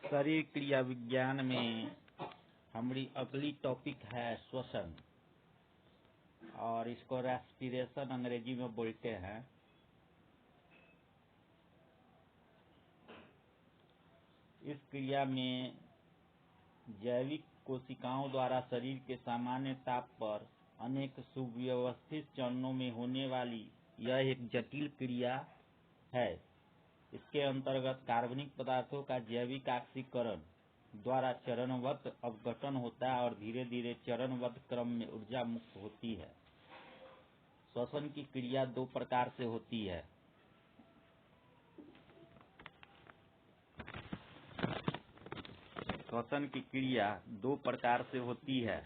शरीर क्रिया विज्ञान में हमारी अगली टॉपिक है श्वसन, और इसको रेस्पिरेशन अंग्रेजी में बोलते हैं। इस क्रिया में जैविक कोशिकाओं द्वारा शरीर के सामान्य ताप पर अनेक सुव्यवस्थित चरणों में होने वाली यह एक जटिल क्रिया है। इसके अंतर्गत कार्बनिक पदार्थों का जैविक ऑक्सीकरण द्वारा चरणबद्ध अपघटन होता है और धीरे धीरे चरणबद्ध क्रम में ऊर्जा मुक्त होती है। श्वसन की क्रिया दो प्रकार से होती है। श्वसन की क्रिया दो प्रकार से होती है।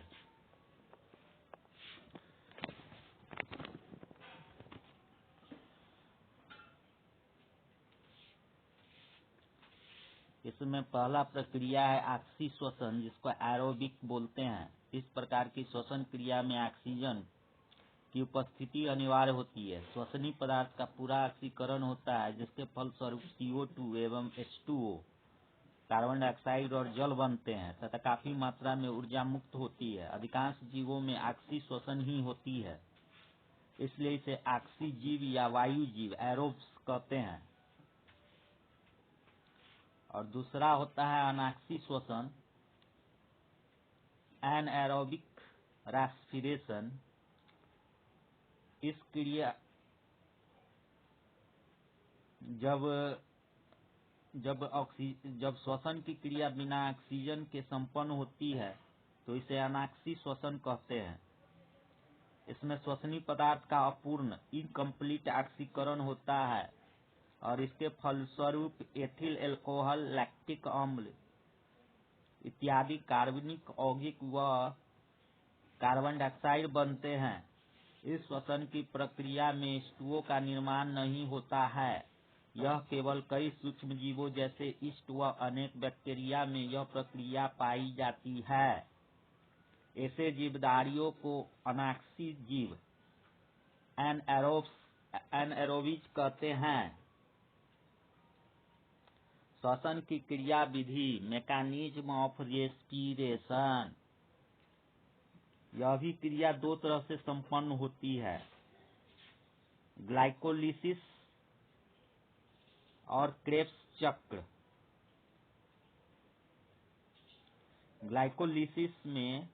इसमें पहला प्रक्रिया है ऑक्सी श्वसन, जिसको एरोबिक बोलते हैं। इस प्रकार की श्वसन क्रिया में ऑक्सीजन की उपस्थिति अनिवार्य होती है। श्वसनीय पदार्थ का पूरा ऑक्सीकरण होता है, जिसके फलस्वरूप CO2 एवं H2O कार्बन डाइऑक्साइड और जल बनते हैं तथा काफी मात्रा में ऊर्जा मुक्त होती है। अधिकांश जीवों में ऑक्सी श्वसन ही होती है, इसलिए इसे ऑक्सी जीव या वायु जीव एरोब्स कहते हैं। और दूसरा होता है अनॉक्सी श्वसन, एनएरोबिक रेस्पिरेशन। इस क्रिया जब श्वसन की क्रिया बिना ऑक्सीजन के संपन्न होती है तो इसे अनॉक्सी श्वसन कहते हैं। इसमें श्वसनीय पदार्थ का अपूर्ण इनकम्प्लीट ऑक्सीकरण होता है और इसके फलस्वरूप एथिल अल्कोहल, लैक्टिक अम्ल इत्यादि कार्बनिक यौगिक व कार्बन डाइऑक्साइड बनते हैं। इस श्वसन की प्रक्रिया में H2O का निर्माण नहीं होता है। यह केवल कई सूक्ष्म जीवों जैसे ईस्ट व अनेक बैक्टीरिया में यह प्रक्रिया पाई जाती है। ऐसे जीवधारियों को अनॉक्सी जीव एनएरोबिक कहते हैं। श्वसन की क्रिया विधि मैकेनिज्म ऑफ रेस्पिरेशन। यह भी क्रिया दो तरह से संपन्न होती है, ग्लाइकोलिसिस और क्रेब्स चक्र। ग्लाइकोलिसिस में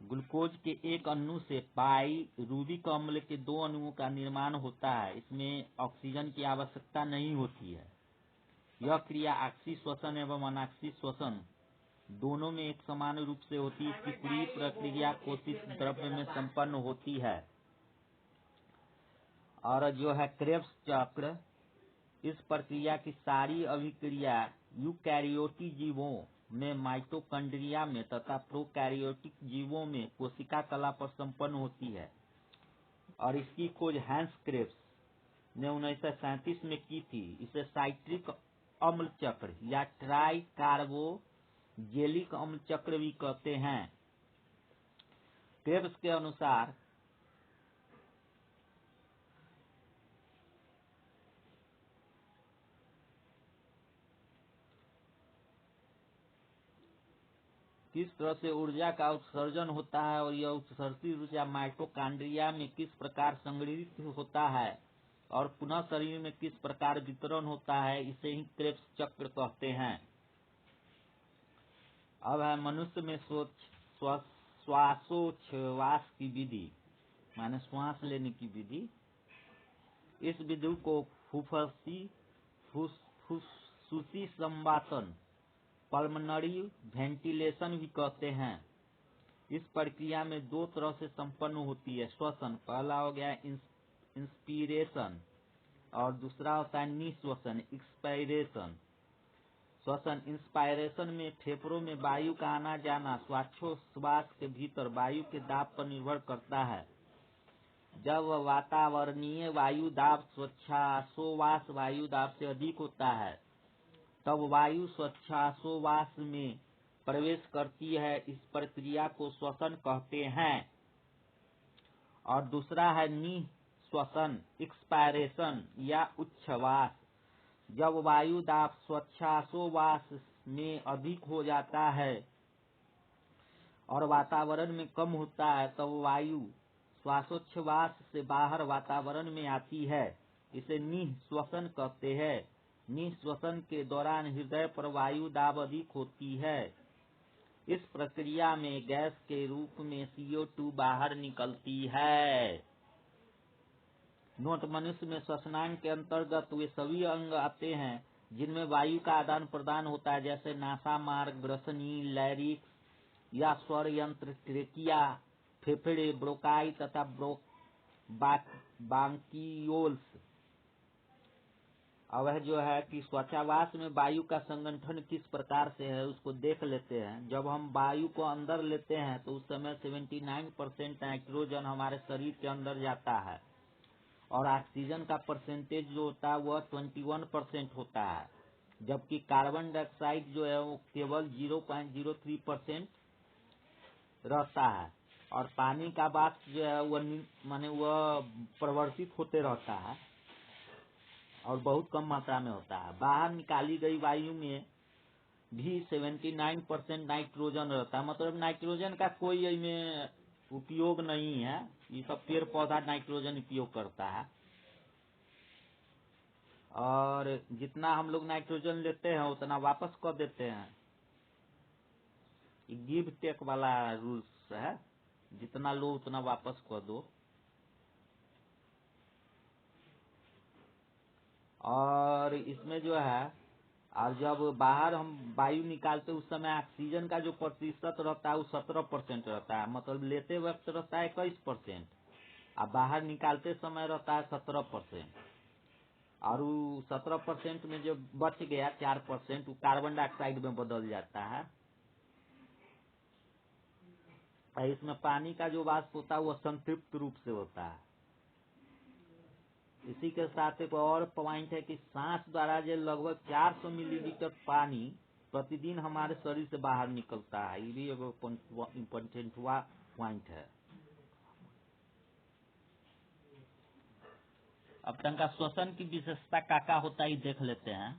ग्लूकोज के एक अणु से पाइरूविक अम्ल के दो अणुओं का निर्माण होता है। इसमें ऑक्सीजन की आवश्यकता नहीं होती है। यह क्रिया ऑक्सी श्वसन एवं अनॉक्सी श्वसन दोनों में एक समान रूप से होती है। इसकी पूरी प्रक्रिया कोशित द्रव्य में संपन्न होती है। और जो है क्रेब्स चक्र, इस प्रक्रिया की सारी अभिक्रिया यूकैरियोटिक जीवों में माइटोकॉन्ड्रिया में तथा प्रोकैरियोटिक जीवों में कोशिका कला पर संपन्न होती है। और इसकी खोज हैंस क्रेब्स ने 1937 में की थी। इसे साइट्रिक अम्ल चक्र या ट्राई कार्बोजेलिक अम्ल चक्र भी कहते हैं। क्रेब्स के अनुसार किस तरह से ऊर्जा का उत्सर्जन होता है और यह उत्सर्जित ऊर्जा माइटोकॉन्ड्रिया में किस प्रकार संग्रहित होता है और पुनः शरीर में किस प्रकार वितरण होता है, इसे ही क्रेब्स चक्र कहते हैं। अब है मनुष्य में श्वासोच्छ्वास की विधि, माने श्वास लेने की विधि। इस विधि को फुफ्फुसी संवातन, पल्मनरी वेंटिलेशन भी कहते हैं। इस प्रक्रिया में दो तरह से संपन्न होती है श्वसन। पहला हो गया इंस्पिरेशन और दूसरा होता है निश्वसन, एक्सपायरेशन। श्वसन इंस्पायरेशन में फेफड़ों में वायु का आना जाना श्वासोच्छ्वास के भीतर वायु के दाब पर निर्भर करता है। जब वातावरणीय वायु दाब श्वासोच्छ्वास वायु दाब से अधिक होता है तब वायु श्वासोच्छ्वास में प्रवेश करती है। इस प्रक्रिया को श्वसन कहते हैं। और दूसरा है निश्वसन, एक्सपायरेशन या उच्छ्वास। जब वायु दाब श्वासोच्छ्वास में अधिक हो जाता है और वातावरण में कम होता है तब वायु श्वासोच्छ्वास से बाहर वातावरण में आती है। इसे निःश्वसन कहते हैं। निःश्वसन के दौरान हृदय पर वायु दाब अधिक होती है। इस प्रक्रिया में गैस के रूप में CO2 बाहर निकलती है। नोट: मनुष्य में श्वसनांग के अंतर्गत वे सभी अंग आते हैं जिनमें वायु का आदान प्रदान होता है, जैसे नासा मार्ग, ग्रसनी, लैरिक्स या स्वर यंत्र, ट्रेकिया, फेफड़े, ब्रोंकाई तथा ब्रांकियोल्स। अब जो है कि श्वासोच्छ्वास में वायु का संगठन किस प्रकार से है उसको देख लेते हैं। जब हम वायु को अंदर लेते हैं तो उस समय 79% नाइट्रोजन हमारे शरीर के अंदर जाता है और ऑक्सीजन का परसेंटेज जो होता है वह 21% होता है, जबकि कार्बन डाइऑक्साइड जो है वो केवल 0.03% रहता है और पानी का वाष्प जो है वह प्रवर्तित होते रहता है और बहुत कम मात्रा में होता है। बाहर निकाली गई वायु में भी 79% नाइट्रोजन रहता है, मतलब नाइट्रोजन का कोई इसमें उपयोग नहीं है। ये सब पेड़ पौधा नाइट्रोजन उपयोग करता है और जितना हम लोग नाइट्रोजन लेते हैं उतना वापस कर देते हैं। गिव टेक वाला रूल्स है, जितना लो उतना वापस कर दो। और इसमें जो है, और जब बाहर हम वायु निकालते उस समय ऑक्सीजन का जो प्रतिशत रहता है वो 17% रहता है, मतलब लेते वक्त रहता है 21% और बाहर निकालते समय रहता है 17%। और वो 17% में जो बच गया 4% वो कार्बन डाइऑक्साइड में बदल जाता है। इसमें पानी का जो वाष्प होता है वो संतृप्त रूप से होता है। इसी के साथ एक और पॉइंट है कि सांस द्वारा जो लगभग 400 मिलीलीटर पानी प्रतिदिन हमारे शरीर से बाहर निकलता है। ये भी एक इम्पोर्टेंट पॉइंट है। अब तक का श्वसन की विशेषता का होता है देख लेते हैं।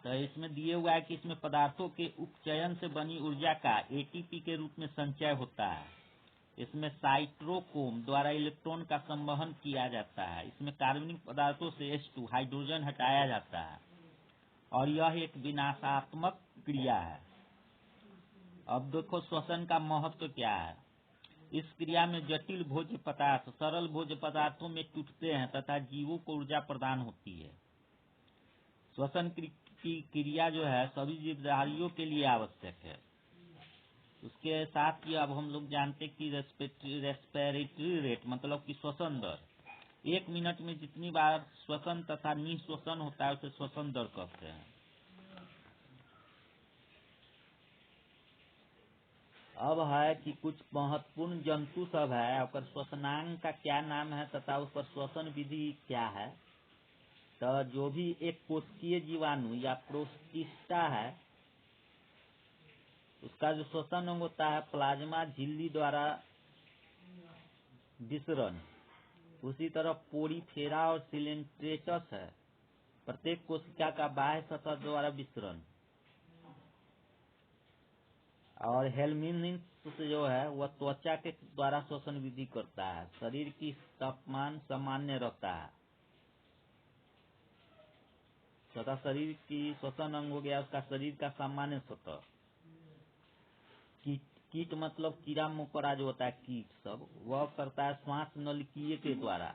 तो इसमें दिए हुआ है कि इसमें पदार्थों के उपचयन से बनी ऊर्जा का ATP के रूप में संचय होता है। इसमें साइटोक्रोम द्वारा इलेक्ट्रॉन का संवहन किया जाता है। इसमें कार्बनिक पदार्थों से H2 हाइड्रोजन हटाया जाता है और यह एक विनाशात्मक क्रिया है। अब देखो श्वसन का महत्व क्या है। इस क्रिया में जटिल भोज्य पदार्थ सरल भोज्य पदार्थों में टूटते हैं तथा जीवों को ऊर्जा प्रदान होती है। श्वसन की क्रिया जो है सभी जीवधारियों के लिए आवश्यक है। उसके साथ ही अब हम लोग जानते कि रेस्पिरेटरी रेट मतलब कि श्वसन दर, 1 मिनट में जितनी बार श्वसन तथा निःश्वसन होता है उसे श्वसन दर कहते हैं। अब है कि कुछ महत्वपूर्ण जंतु सब है और श्वसनांग का क्या नाम है तथा उस पर श्वसन विधि क्या है। तो जो भी एक कोशिकीय जीवाणु या प्रोटिस्टा है उसका जो श्वसन अंग होता है प्लाज्मा झिल्ली द्वारा विसरण। उसी तरह पोरीफेरा और सिलेंट्रेटस है, प्रत्येक कोशिका का बाह्य सतह द्वारा विसरण। और हेल्मिन्थ जो है वह त्वचा के द्वारा श्वसन विधि करता है। शरीर की तापमान सामान्य रहता है तथा शरीर की श्वसन अंग हो गया उसका शरीर का सामान्य सतह। कीट मतलब कीड़ा मकोड़ा जो होता है कीट सब वह करता है श्वास नलिकीय के द्वारा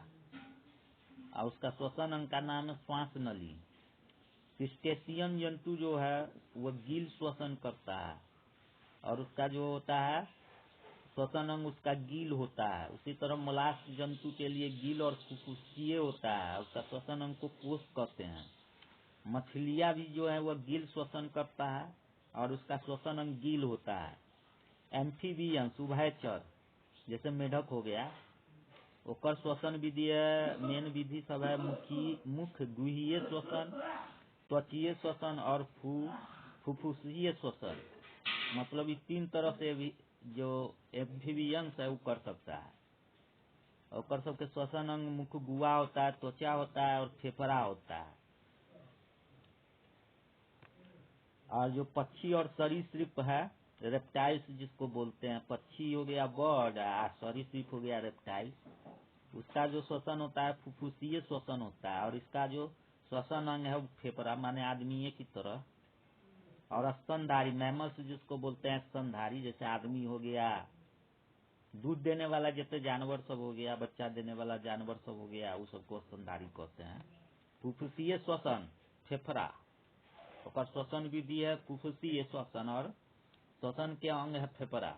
और उसका श्वसन अंग का नाम है श्वास नली। क्रिस्टेशियन जंतु जो है वह गील श्वसन करता है और उसका जो होता है श्वसन अंग उसका गील होता है। उसी तरह मोलास्क जंतु के लिए गील और फुफ्फुसीय होता है, उसका श्वसन अंग को कोष कहते हैं। मछलियां भी जो है वह गील श्वसन करता है और उसका श्वसन अंग गील होता है। एम्फीबियंस उभयचर जैसे मेढक हो गया ओकर श्वसन विधि मेन विधि सब है मुख्य गुहीय श्वसन, त्वचीय श्वसन और फुफ्फुसीय श्वसन। मतलब इस 3 तरह से भी जो एम्फीबियंस है वो कर सकता है। और सबके श्वसन अंग मुख गुहा होता है, त्वचा होता है और फेफड़ा होता है। और जो पक्षी और सरीसृप है, रेप्टाइल्स जिसको बोलते हैं, पक्षी हो गया बर्ड और सरीसृप हो गया रेप्टाइल्स, उसका जो श्वसन होता है फुफ्फुसीय श्वसन होता है, और इसका जो श्वसन अंग है वो फेफड़ा माने आदमी की तरह। और स्तनधारी मैमल्स जिसको बोलते हैं स्तनधारी, जैसे आदमी हो गया, दूध देने वाला जैसे जानवर सब हो गया, बच्चा देने वाला जानवर सब हो गया, वो सबको स्तनधारी कहते हैं। फुफ्फुसीय श्वसन फेफड़ा, और श्वसन विधि है फुफ्फुसीय श्वसन, और श्वसन के अंग है फेफड़ा।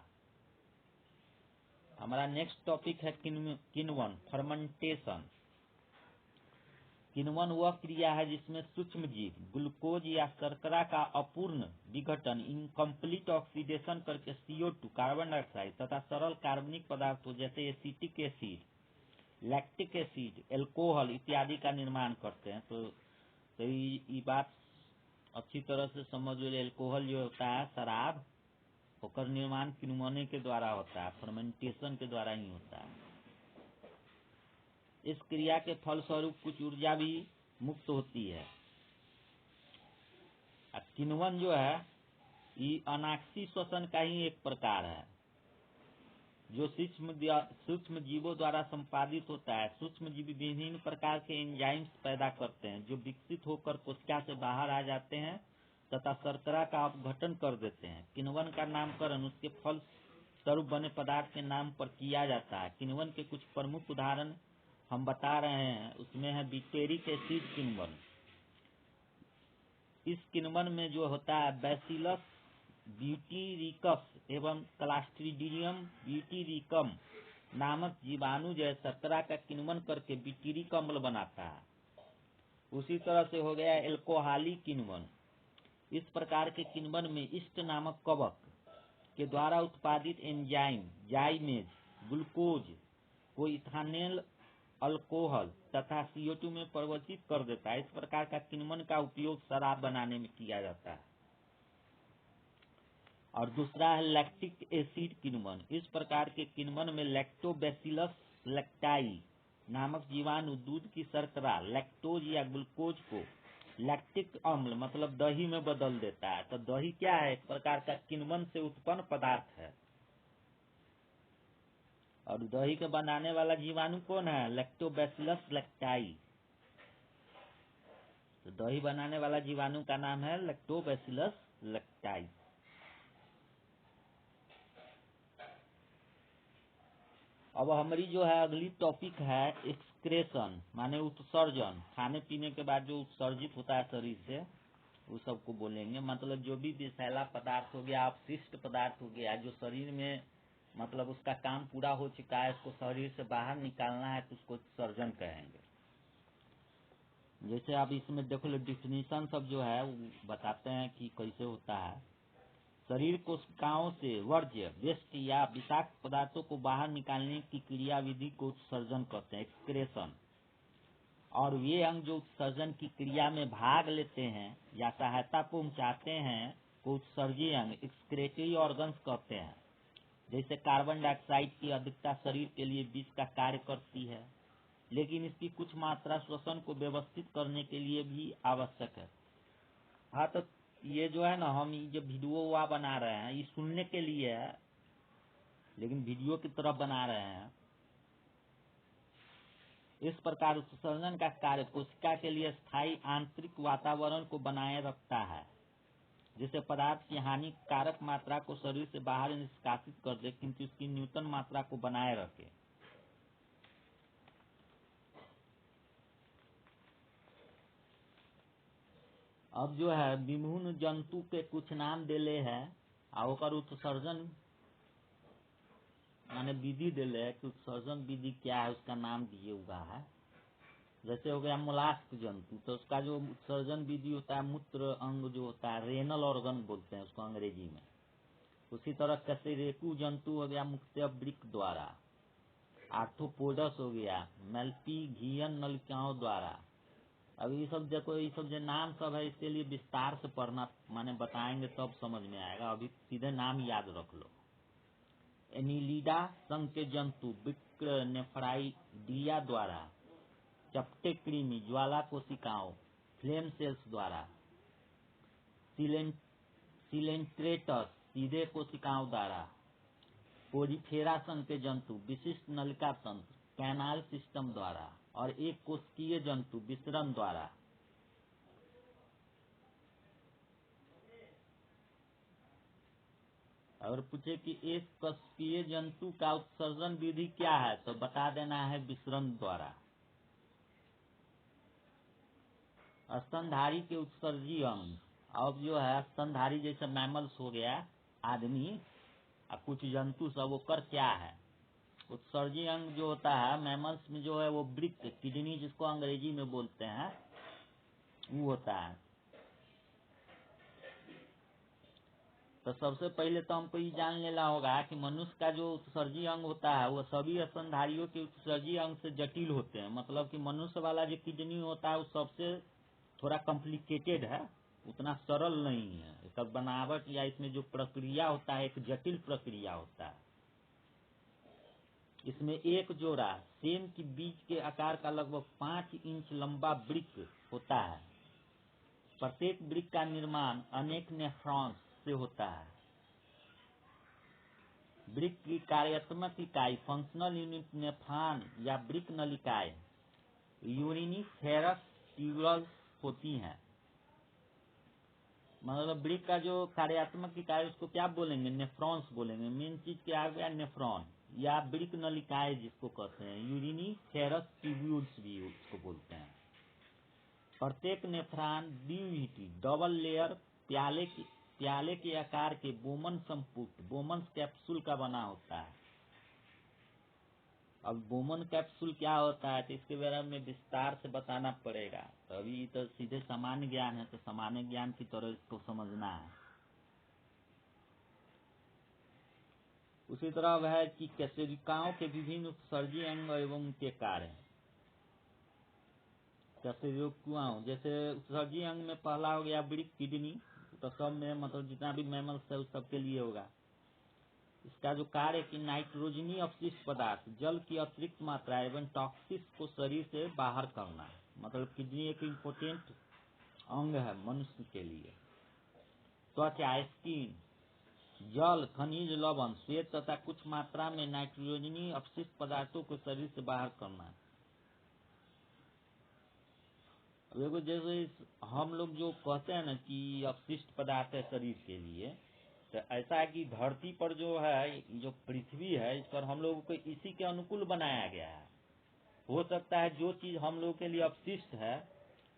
हमारा नेक्स्ट टॉपिक है किण्वन, फर्मेंटेशन। किण्वन वह क्रिया है जिसमें सूक्ष्म जीव ग्लूकोज या शर्करा का अपूर्ण विघटन, इनकम्प्लीट ऑक्सीडेशन करके CO2 कार्बन डाइऑक्साइड तथा सरल कार्बनिक पदार्थों जैसे acetic acid, lactic acid, alcohol इत्यादि का निर्माण करते हैं। तो ये बात अच्छी तरह से समझ लो। एल्कोहल जो होता है शराब, उसका निर्माण किण्वने के द्वारा होता है, फर्मेंटेशन के द्वारा ही होता है। इस क्रिया के फलस्वरूप कुछ ऊर्जा भी मुक्त होती है। किण्वन जो है ये अनाक्षी श्वसन का ही एक प्रकार है, जो सूक्ष्म जीवों द्वारा संपादित होता है। सूक्ष्म जीव विभिन्न प्रकार के एंजाइम्स पैदा करते हैं जो विकसित होकर कोशिका से बाहर आ जाते हैं तथा शर्करा का अपघटन कर देते हैं। किण्वन का नामकरण उसके फल स्वरूप बने पदार्थ के नाम पर किया जाता है। किण्वन के कुछ प्रमुख उदाहरण हम बता रहे हैं, उसमें है बिटेरिक एसिड किण्वन। इस किण्वन में जो होता है बैसिलस ब्यूटीरिकस एवं क्लास्ट्रीडियम ब्यूटीरिकम नामक जीवाणु जो है शर्करा का किण्वन करके ब्यूटीरिक अम्ल बनाता है। उसी तरह से हो गया एल्कोहली किण्वन। इस प्रकार के किण्वन में ईस्ट नामक कवक के द्वारा उत्पादित एंजाइम जाइमेज ग्लूकोज को इथानेल अल्कोहल तथा CO2 में परिवर्तित कर देता है। इस प्रकार का किण्वन का उपयोग शराब बनाने में किया जाता है। और दूसरा है लैक्टिक एसिड किण्वन। इस प्रकार के किण्वन में लैक्टोबैसिलस लैक्टाई नामक जीवाणु दूध की शर्करा लैक्टोज या ग्लूकोज को लैक्टिक अम्ल मतलब दही में बदल देता है। तो दही क्या है? एक प्रकार का किण्वन से उत्पन्न पदार्थ है। और दही के बनाने वाला जीवाणु कौन है? लैक्टोबैसिलस लैक्टाई। तो दही बनाने वाला जीवाणु का नाम है लैक्टोबैसिलस लैक्टाई। अब हमारी जो है अगली टॉपिक है एक्सक्रेशन माने उत्सर्जन। खाने पीने के बाद जो उत्सर्जित होता है शरीर से, वो सबको बोलेंगे। मतलब जो भी विषैला पदार्थ हो गया, अपशिष्ट पदार्थ हो गया, जो शरीर में मतलब उसका काम पूरा हो चुका है, उसको शरीर से बाहर निकालना है, तो उसको उत्सर्जन कहेंगे। जैसे आप इसमें देखो डिफिनीशन सब जो है वो बताते हैं कि कैसे होता है। शरीर कोशिकाओं से वर्ज्य वेस्ट या विषाक्त पदार्थों को बाहर निकालने की क्रिया विधि को उत्सर्जन कहते हैं, एक्सक्रेशन। और वे अंग जो उत्सर्जन की क्रिया में भाग लेते हैं या सहायता पहुंचाते हैं को उत्सर्जी अंग एक्सक्रेटरी ऑर्गन्स कहते हैं। जैसे कार्बन डाइऑक्साइड की अधिकता शरीर के लिए विष का कार्य करती है, लेकिन इसकी कुछ मात्रा श्वसन को व्यवस्थित करने के लिए भी आवश्यक है। हाँ, तो ये जो है ना, हम जो वीडियो बना रहे हैं ये सुनने के लिए है, लेकिन वीडियो की तरफ बना रहे हैं। इस प्रकार उत्सर्जन का कार्य कोशिका के लिए स्थायी आंतरिक वातावरण को बनाए रखता है, जिससे पदार्थ की हानिकारक मात्रा को शरीर से बाहर निष्कासित कर दे, किंतु इसकी न्यूनतम मात्रा को बनाए रखे। अब जो है विभिन्न जंतु के कुछ नाम देले है और उत्सर्जन माने विधि देले है कि उत्सर्जन विधि क्या है, उसका नाम दिए हुआ है। जैसे हो गया मोलास्क जंतु, तो उसका जो उत्सर्जन विधि होता है मूत्र अंग जो होता है रेनल ऑर्गन बोलते हैं उसको अंग्रेजी में। उसी तरह कशेरुकी जंतु हो गया मुख्यतः वृक्क द्वारा। आर्थ्रोपोडस हो गया मैल्पीघियन नलिकाओं द्वारा। अब ये सब देखो, ये सब जो नाम सब है इसके लिए विस्तार से पढ़ना माने बताएंगे तब समझ में आएगा, अभी सीधे नाम याद रख लो। एनिलिडा संघ के जंतु शुक्र नेफ्राइडिया द्वारा, चपटे कृमि ज्वाला कोशिकाओं फ्लेम सेल्स द्वारा, सिलेंट्रेटस सीधे कोशिकाओं द्वारा, पोरिफेरा संघ के जंतु विशिष्ट नलिका तंत्र कैनाल सिस्टम द्वारा और एक कोशिकीय जंतु विसरण द्वारा। अगर पूछे कि एक कोशिकीय जंतु का उत्सर्जन विधि क्या है तो बता देना है विसरण द्वारा। स्तनधारी के उत्सर्जी अंग, अब जो है स्तनधारी जैसे मैमल्स हो गया आदमी और कुछ जंतु सब ओकर क्या है उत्सर्जी अंग जो होता है मैमल्स में जो है वो वृक्क किडनी जिसको अंग्रेजी में बोलते हैं वो होता है। तो सबसे पहले तो हमको ये जान लेना होगा कि मनुष्य का जो उत्सर्जी अंग होता है वो सभी स्तनधारियों के उत्सर्जी अंग से जटिल होते हैं। मतलब कि मनुष्य वाला जो किडनी होता है वो सबसे थोड़ा कॉम्प्लिकेटेड है, उतना सरल नहीं है। इसका बनावट या इसमें जो प्रक्रिया होता है एक जटिल प्रक्रिया होता है। इसमें एक जोड़ा सेम के बीज के आकार का लगभग 5 इंच लंबा वृक्क होता है। प्रत्येक वृक्क का निर्माण अनेक नेफ्रॉन्स से होता है। वृक्क की कार्यात्मक इकाई फंक्शनल यूनिट नेफ्रॉन या वृक्क नलिकाएं यूरिनिफेरस ट्यूबुल्स होती हैं। मतलब वृक्क का जो कार्यात्मक इकाई उसको क्या बोलेंगे नेफ्रॉन्स बोलेंगे। मेन चीज क्या आ गया नेफ्रॉन या वृक्क नलिकाएं जिसको कहते हैं यूरिनिफेरस ट्यूब्यूल्स भी उसको बोलते हैं। प्रत्येक नेफ्रॉन द्विहीटी डबल लेयर प्याले के आकार के बोमन संपुट बोमन कैप्सूल का बना होता है। अब बोमन कैप्सूल क्या होता है तो इसके बारे में विस्तार से बताना पड़ेगा। तो अभी तो सीधे सामान्य ज्ञान है तो सामान्य ज्ञान की तरह इसको समझना है। उसी तरह है कि कशेरुकाओं के विभिन्न उत्सर्जी अंग एवं उनके कार्य। कशेरुकाओं जैसे उत्सर्जी अंग में पहला हो गया वृक्क किडनी, तो सब में मतलब जितना भी मैमल्स है उस सबके लिए होगा। इसका जो कार्य कि नाइट्रोजनी अपशिष्ट पदार्थ जल की अतिरिक्त मात्रा एवं टॉक्सिस को शरीर से बाहर करना। मतलब किडनी एक इम्पोर्टेंट अंग है मनुष्य के लिए। त्वचा स्किन जल खनिज लवण श्वेत तथा कुछ मात्रा में नाइट्रोजनी अपशिष्ट पदार्थों को शरीर से बाहर करना। देखो जैसे हम लोग जो कहते हैं ना कि अपशिष्ट पदार्थ है शरीर के लिए, तो ऐसा है कि धरती पर जो है जो पृथ्वी है इस पर हम लोगों को इसी के अनुकूल बनाया गया है। हो सकता है जो चीज हम लोगों के लिए अपशिष्ट है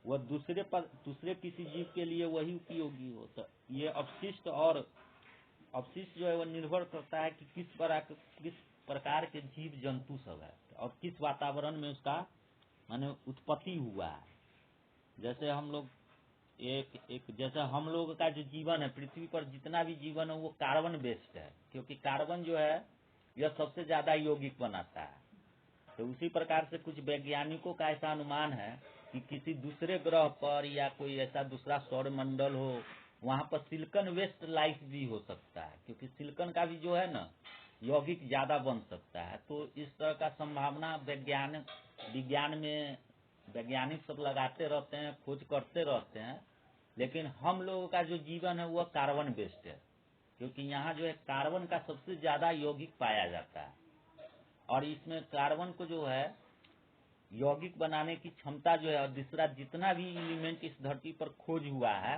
वह दूसरे किसी जीव के लिए वही उपयोगी हो। तो ये अपशिष्ट जो है वह निर्भर करता है कि किस प्रकार के जीव जंतु सब है और किस वातावरण में उसका माने उत्पत्ति हुआ है। जैसे हम लोग जैसे हम लोग का जो जीवन है पृथ्वी पर जितना भी जीवन है वो कार्बन बेस्ड है, क्योंकि कार्बन जो है यह सबसे ज्यादा यौगिक बनाता है। तो उसी प्रकार से कुछ वैज्ञानिकों का ऐसा अनुमान है कि किसी दूसरे ग्रह पर या कोई ऐसा दूसरा सौर मंडल हो वहां पर सिलिकॉन वेस्ट लाइफ भी हो सकता है, क्योंकि सिलिकॉन का भी जो है ना यौगिक ज्यादा बन सकता है। तो इस तरह का संभावना विज्ञान में वैज्ञानिक सब लगाते रहते हैं, खोज करते रहते हैं। लेकिन हम लोगों का जो जीवन है वह कार्बन बेस्ड है, क्योंकि यहाँ जो है कार्बन का सबसे ज्यादा यौगिक पाया जाता है और इसमें कार्बन को जो है यौगिक बनाने की क्षमता जो है और दूसरा जितना भी एलिमेंट इस धरती पर खोज हुआ है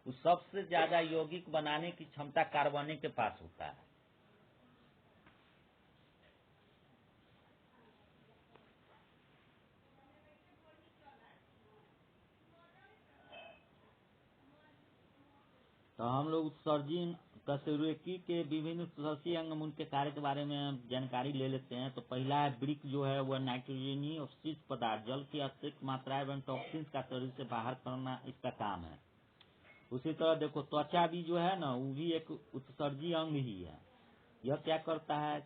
उस सबसे ज्यादा यौगिक बनाने की क्षमता कार्बन के पास होता है। तो हम लोग उत्सर्जी कशेरुकी के विभिन्न उत्सर्जी अंग उनके कार्य के बारे में जानकारी ले लेते हैं। तो पहला है वृक्क जो है वह नाइट्रोजनी अपशिष्ट पदार्थ जल की अतिरिक्त मात्रा एवं टॉक्सिन्स का शरीर से बाहर करना इसका काम है। उसी तरह देखो त्वचा भी जो है ना वो भी एक उत्सर्जी अंग ही है। यह क्या करता है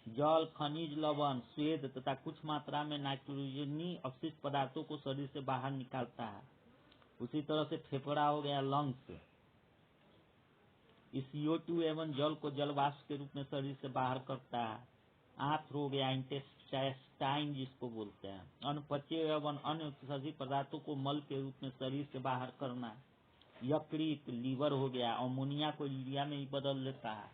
जल खनिज लवण स्वेद तथा कुछ मात्रा में नाइट्रोजनी अपशिष्ट पदार्थों को शरीर से बाहर निकालता है। उसी तरह से फेफड़ा हो गया लंग्स, इस CO2 एवं जल को जल वाष्प के रूप में शरीर से बाहर करता है। आंत हो गया, इंटेस्टाइन जिसको बोलते हैं, अनपचे एवं अन्य उत्सर्जित पदार्थों को मल के रूप में शरीर से बाहर करना। यकृत, लीवर हो गया, अमोनिया को यूरिया में ही बदल लेता है।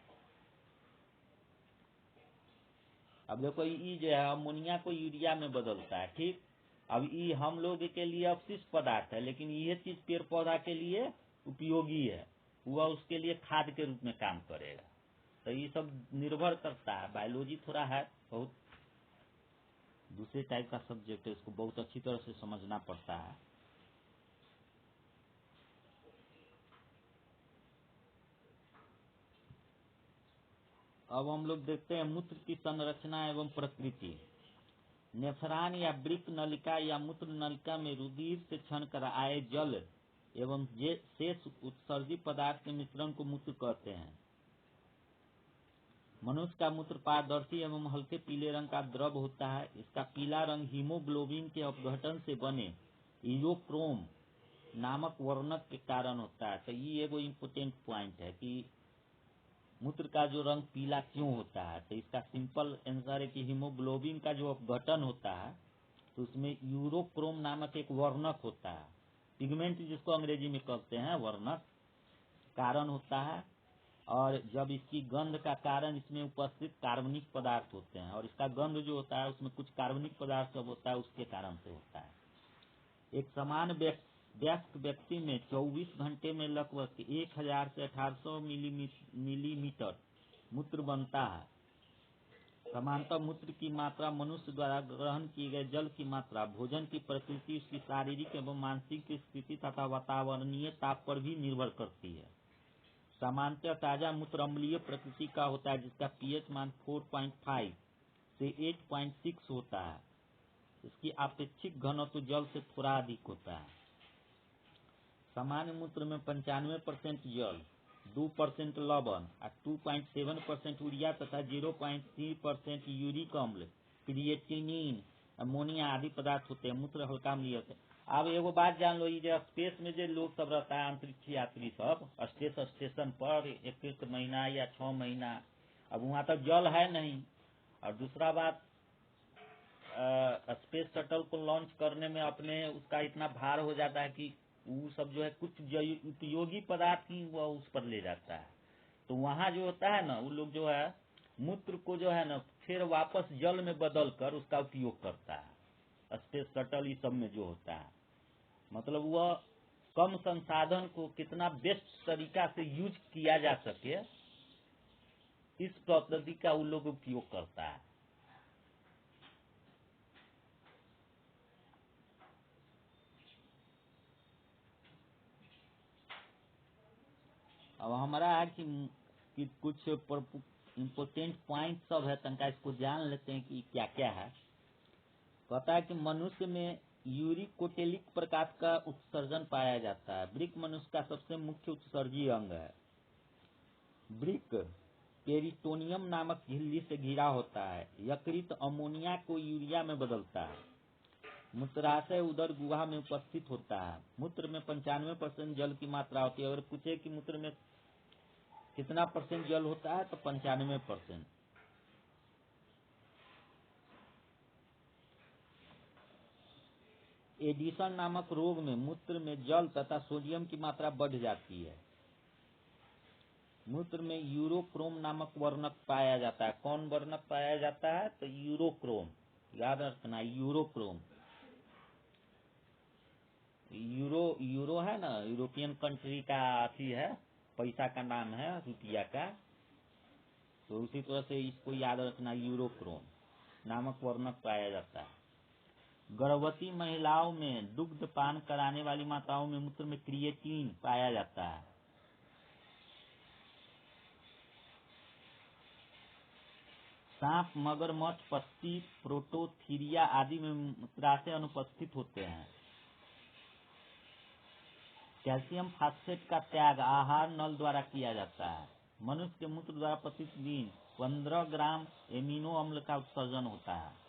अब देखो ई जो है अमोनिया को यूरिया में बदलता है, ठीक। अब ई हम लोग के लिए अपशिष्ट पदार्थ है, लेकिन ये चीज पेड़ पौधा के लिए उपयोगी है, वह उसके लिए खाद के रूप में काम करेगा। तो ये सब निर्भर करता है। बायोलॉजी थोड़ा है बहुत दूसरे टाइप का सब्जेक्ट है, इसको बहुत अच्छी तरह से समझना पड़ता है। अब हम लोग देखते हैं मूत्र की संरचना एवं प्रकृति। नेफ्रॉन या वृक्क नलिका या मूत्र नलिका में रुधिर से छन कर आए जल एवं शेष उत्सर्जित पदार्थ के मिश्रण को मूत्र कहते हैं। मनुष्य का मूत्र पारदर्शी एवं हल्के पीले रंग का द्रव होता है। इसका पीला रंग हीमोग्लोबिन के अपघटन से बने यूरोक्रोम नामक वर्णक के कारण होता है। तो ये एगो इम्पोर्टेंट पॉइंट है कि मूत्र का जो रंग पीला क्यों होता है। तो इसका सिंपल आंसर है कि हीमोग्लोबिन का जो अपघटन होता है तो उसमें यूरोक्रोम नामक एक वर्णक होता है, पिगमेंट जिसको अंग्रेजी में कहते हैं, वर्णक कारण होता है। और जब इसकी गंध का कारण इसमें उपस्थित कार्बनिक पदार्थ होते हैं, और इसका गंध जो होता है उसमें कुछ कार्बनिक पदार्थ सब होता है, उसके कारण से होता है। एक समान वयस्क व्यक्ति में 24 घंटे में लगभग 1000 से 1800 मिलीमीटर मूत्र बनता है। समानतः मूत्र की मात्रा मनुष्य द्वारा ग्रहण किए गए जल की मात्रा, भोजन की प्रकृति, उसकी शारीरिक एवं मानसिक स्थिति तथा वातावरणीय ताप पर भी निर्भर करती है। सामान्यतः ताजा मूत्र अम्लीय प्रकृति का होता है, जिसका पीएच मान 4.5 से 8.6 होता है। इसकी अपेक्षित घनत्व जल से थोड़ा अधिक होता है। सामान्य मूत्र में 95% जल, 2% लवण, 2.7% यूरिया तथा 0.3% यूरिक अम्ल, क्रिएटिनिन, अमोनिया आदि पदार्थ होते हैं। मूत्र हल्का अम्लीय होते हैं। अब एगो बात जान लो, ये स्पेस में जो लोग सब रहता है, अंतरिक्ष यात्री सब स्टेशन पर 1 महीना या 6 महीना, अब वहाँ तक जल है नहीं। और दूसरा बात, स्पेस शटल को लॉन्च करने में अपने उसका इतना भार हो जाता है कि वो सब जो है कुछ उपयोगी पदार्थ ही वो उस पर ले जाता है। तो वहाँ जो होता है ना, वो लोग जो है मूत्र को जो है ना फिर वापस जल में बदल कर उसका उपयोग करता है। स्पेस शटल इस सब में जो होता है, मतलब वह कम संसाधन को कितना बेस्ट तरीका से यूज किया जा सके, इस पद्धति का वो लोग उपयोग करता है। अब हमारा है कि कुछ इम्पोर्टेंट पॉइंट सब है, तनका इसको जान लेते हैं कि क्या क्या है। कहता है कि मनुष्य में यूरिक कोटेलिक प्रकार का उत्सर्जन पाया जाता है। वृक्क मनुष्य का सबसे मुख्य उत्सर्जी अंग है। वृक्क पेरिटोनियम नामक झिल्ली से घिरा होता है। यकृत अमोनिया को यूरिया में बदलता है। मूत्राशय उदर गुहा में उपस्थित होता है। मूत्र में 95% जल की मात्रा होती है। अगर पूछे कि मूत्र में कितना % जल होता है तो 95%। एडिशन नामक रोग में मूत्र में जल तथा सोडियम की मात्रा बढ़ जाती है। मूत्र में यूरोक्रोम नामक वर्णक पाया जाता है। कौन वर्णक पाया जाता है? तो यूरोक्रोम, याद रखना, यूरोक्रोम। यूरो है ना, यूरोपियन कंट्री का अथी है, पैसा का नाम है, रुपया का। तो उसी तरह से इसको याद रखना, यूरोक्रोम नामक वर्णक पाया जाता है। गर्भवती महिलाओं में दुग्ध पान कराने वाली माताओं में मूत्र में क्रिएटिन पाया जाता है। सांप, मगरमच्छ, पक्षी, प्रोटोथीरिया आदि में मूत्राशय अनुपस्थित होते हैं। कैल्शियम फास्फेट का त्याग आहार नल द्वारा किया जाता है। मनुष्य के मूत्र द्वारा प्रतिदिन 15 ग्राम एमिनो अम्ल का उत्सर्जन होता है।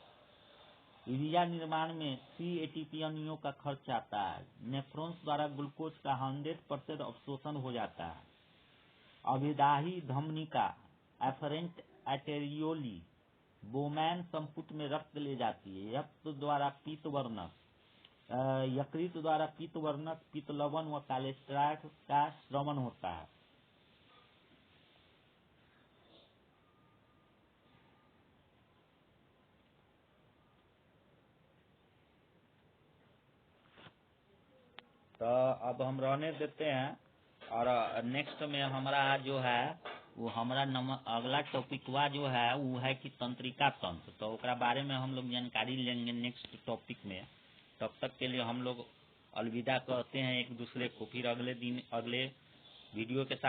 यूरिया निर्माण में 3 एटीपी अणुओं का खर्च आता है। नेफ्रॉन्स द्वारा ग्लूकोज का 100% अवशोषण हो जाता है। अभिदाही धमनिका एफरेंट आर्टेरियोली बोमैन संपुट में रक्त ले जाती है। यकृत द्वारा पीतवर्णक यकृत द्वारा पीतवर्णक पित्त लवण व कोलेस्ट्रॉल का स्रवण होता है। तो अब हम रहने देते हैं और नेक्स्ट में हमारा जो है वो हमारा अगला टॉपिक हुआ जो है वो है कि तंत्रिका तंत्र। तो उसका बारे में हम लोग जानकारी लेंगे नेक्स्ट टॉपिक में। तब तक के लिए हम लोग अलविदा कहते हैं एक दूसरे को। फिर अगले दिन अगले वीडियो के साथ